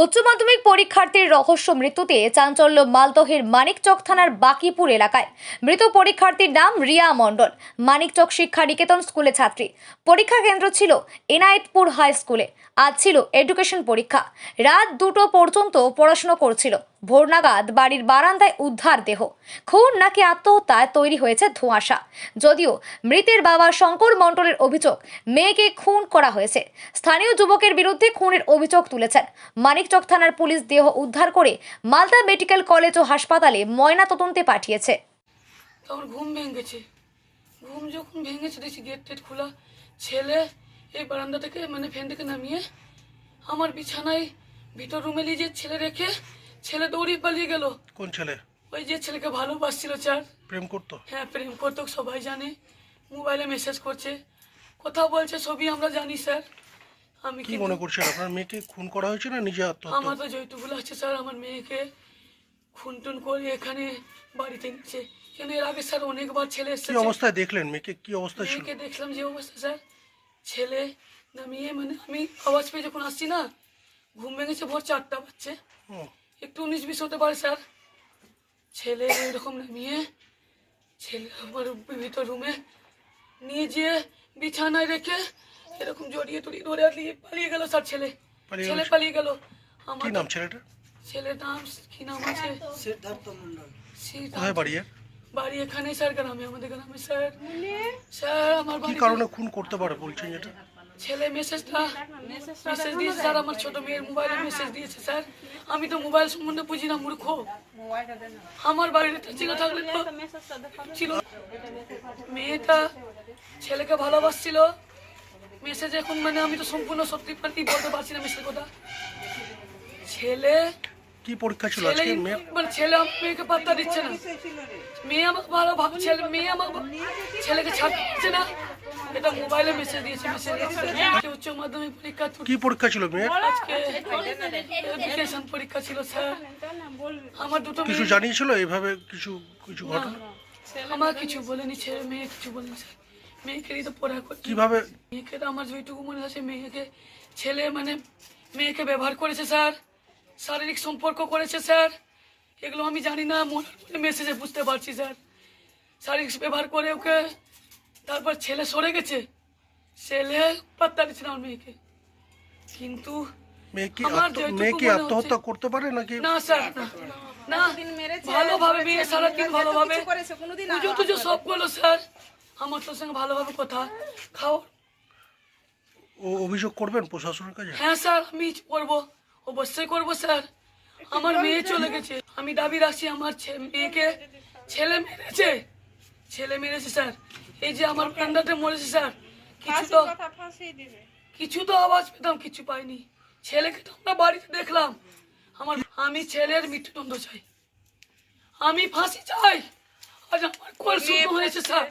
উচ্চ মাধ্যমিক পরীক্ষার্থীর রহস্য মৃত্যুতে চাঞ্চল্য মালদহের মানিকচক থানার বাকিপুর এলাকায়। মৃত পরীক্ষার্থীর নাম রিয়া মণ্ডল, মানিকচক শিক্ষা নিকেতন স্কুলে ছাত্রী। পরীক্ষা কেন্দ্র ছিল এনায়েতপুর হাই স্কুলে। আজ ছিল এডুকেশন পরীক্ষা। রাত 2টো পর্যন্ত পড়াশোনা করছিল। ভোর নাগাদ বাড়ির বারান্দায় উদ্ধার দেহ। খুন নাকি আত্মহত্যায় তৈরি হয়েছে ধোঁয়াশা। যদিও মৃতের বাবা শঙ্কর মণ্ডলের অভিযোগ, মেয়েকে খুন করা হয়েছে। স্থানীয় যুবকের বিরুদ্ধে খুনের অভিযোগ তুলেছেন। মানিকচক থানার পুলিশ দেহ উদ্ধার করে মালদা মেডিকেল কলেজ ও হাসপাতালে ময়নাতদন্তে পাঠিয়েছে। তখন ঘুম ভেঙেছে। ঘুম যখন ভেঙেছে দেখছি গেট টেট খোলা। ছেলে এই বারান্দা থেকে ফ্যান থেকে নামিয়ে আমার বিছানায় ভিতর রুমে নিয়ে যে ছেলে রেখে ছেলে দৌড়িয়ে পালিয়ে গেল। কোন ছেলে? ওই যে ছেলেকে ভালোবাসছিল স্যার। প্রেম করতো? হ্যাঁ, প্রেম করতো, সবাই জানে। মোবাইলে মেসেজ করছে, কথা বলছে, সবই আমরা জানি স্যার। আমি কি মনে করছেন, আপনার মেয়েকে খুন করা হয়েছে না নিজে আত্মহত্যা? আমার তো যেটুকু লাগছে স্যার, আমার মেয়েকে খুন টুন করে এখানে বাড়িতে নিচ্ছে। কেন এর আগে স্যার অনেকবার ছেলে এসেছে। কি অবস্থায় দেখলেন মেয়েকে? কি অবস্থায় ছিল? মেয়েকে দেখলাম যে অবস্থা স্যার, ছেলে নামিয়ে আমি আওয়াজ পেয়ে যখন আসছি না, ঘুম ভেঙেছে, ভোর 4টা বাজছে, একটু 19-20 হতে পারে স্যার। ছেলে এরকম নামিয়ে ছেলে আমার ভিতর রুমে নিয়ে যেয়ে বিছানায় রেখে এরকম জড়িয়ে টড়িয়ে ধরে দিয়ে পালিয়ে গেল স্যার। ছেলে পালিয়ে গেল। আমার কি নাম ছেলেটার? ছেলের নাম কি নাম আছে? কোথায় বাড়ি এর? বাড়ি এখানে স্যার, গ্রামে, আমাদের গ্রামে স্যার। স্যার আমার কি কারণে খুন করতে পারে বলছেন যেটা? ছেলে মেসেজ দিয়েছে স্যার, আমার ছোট মেয়ের মোবাইলে মেসেজ দিয়েছে স্যার। আমি তো মোবাইল সম্বন্ধে বুঝি না, মূর্খ। আমার বাড়িতে ছিল থাকলে তো ছিল। মেয়েটা ছেলেকে ভালোবাসছিল। মেসেজ এখন আমি তো সম্পূর্ণ সত্যি বলতে পারছি না মেসেজ কথা। ছেলে কি পরীক্ষা ছিল আজকে মেয়ে? ছেলে মেয়েকে পাত্তা দিচ্ছে না। মেয়ে আমাকে ভালো ভাবছে, মেয়ে আমাকে ছেলেকে ছাড়ছে না। এটা মোবাইলে মেসেজ দিয়েছে। উচ্চ মাধ্যমিক পরীক্ষা। কি পরীক্ষা ছিল মেয়ের? আজকে এডুকেশন পরীক্ষা ছিল স্যার। আমার দুটো কিছু জানিয়েছিল এইভাবে কিছু কিছু ঘটনা? আমার কিছু বলেনি, ছেলে মেয়ে কিছু বলেনি স্যার। মেয়েকেই তো পড়া করছে। কিভাবে? মেয়েকে তো আমার যেটুকু মনে আছে, মেয়েকে ছেলে মেয়েকে ব্যবহার করেছে স্যার, শারীরিক সম্পর্ক করেছে স্যার। এগুলো আমি জানি না, মনে মেসেজে বুঝতে পারছি স্যার। শারীরিক ব্যবহার করে ওকে, তারপর ছেলে সরে গেছে। ছেলে পাত্তা দিচ্ছে না আমার মেয়েকে। কিন্তু মেয়ে কি আত্মহত্যা করতে পারে নাকি? না স্যার, না। ভালোভাবে মেয়ে সারাদিন ভালোভাবে পুজো টুজো সব করলো স্যার। আমার তোর সঙ্গে ভালোভাবে কথা খাও। ও অভিযোগ করবেন প্রশাসনের কাছে? হ্যাঁ স্যার, আমি করবো, অবশ্যই করবো স্যার। আমার মেয়ে চলে গেছে, আমি দাবি রাখছি আমার মেয়েকে ছেলে মেরেছে স্যার। এই যে আমার বারান্দাতে মরেছে স্যার, কিছু তো আওয়াজ পেতাম, কিছু পাইনি। ছেলেকে তো আমরা বাড়িতে দেখলাম। আমি ছেলের মৃত্যুদণ্ড চাই, আমি ফাঁসি চাই। আজ আমার কোল শুরু হয়েছে স্যার।